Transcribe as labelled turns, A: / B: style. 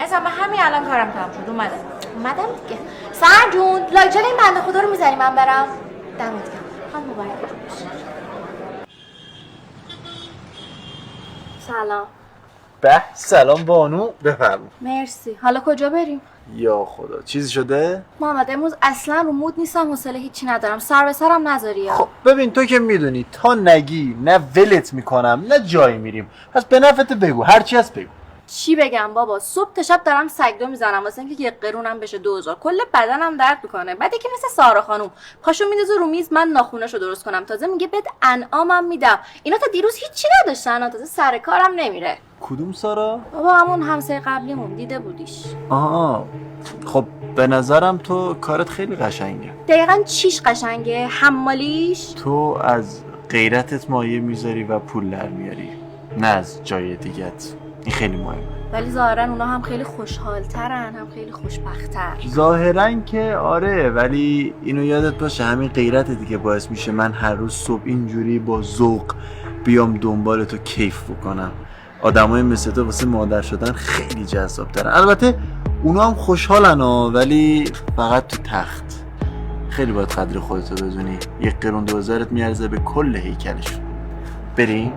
A: اصلا من همین الان کارم تمام شد اومدم دیگه. سهر جون لایجل این بنده خدا رو میزنی من برم؟ دمت گرم. خانم مبارک باشه. سلام.
B: به سلام بانو، بفرمایید.
A: مرسی. حالا کجا بریم؟
B: یا خدا چیزی شده؟
A: محمد امروز اصلا رو مود نیستم، حوصله هیچی ندارم. سر به سرم نذاری.
B: خب ببین تو که میدونی تا نگی نه ولت میکنم نه جایی میریم، پس به نفعت بگو، هرچی هست بگو.
A: چی بگم بابا، صبح تا شب دارم سگدو میزنم واسه اینکه یک قرونم بشه 2000. کل بدنم درد میکنه. بعد که مثل سارا خانوم پاشو میندازه رو میز من ناخوناشو درست کنم، تازه میگه بد انعامم میدم. اینا تا دیروز هیچی نداشتن، تازه سر کارم نمیره.
B: کدوم سارا؟
A: بابا همون همسایه قبلیمون، دیده بودیش.
B: آها خب به نظرم تو کارت خیلی قشنگه.
A: دقیقاً چیش قشنگه؟ حمالیش؟
B: تو از غیرتت مایه میذاری و پول در میاری، نه از جای دیگت. این خیلی مهمه.
A: ولی ظاهرا اونا هم خیلی خوشحالترن، هم خیلی خوشبخت‌تر.
B: ظاهرا که آره، ولی اینو یادت باشه همین غیرت دیگه باعث میشه من هر روز صبح اینجوری با ذوق بیام دنبال تو کیف بکنم. آدمای مثل تو واسه مادر شدن خیلی جذاب ترن. البته اونا هم خوشحالن ولی فقط تو تخت. خیلی باید قدر خودتو بدونی. 1 قرون 2000 میارزه به کل هیکلشون. بریم؟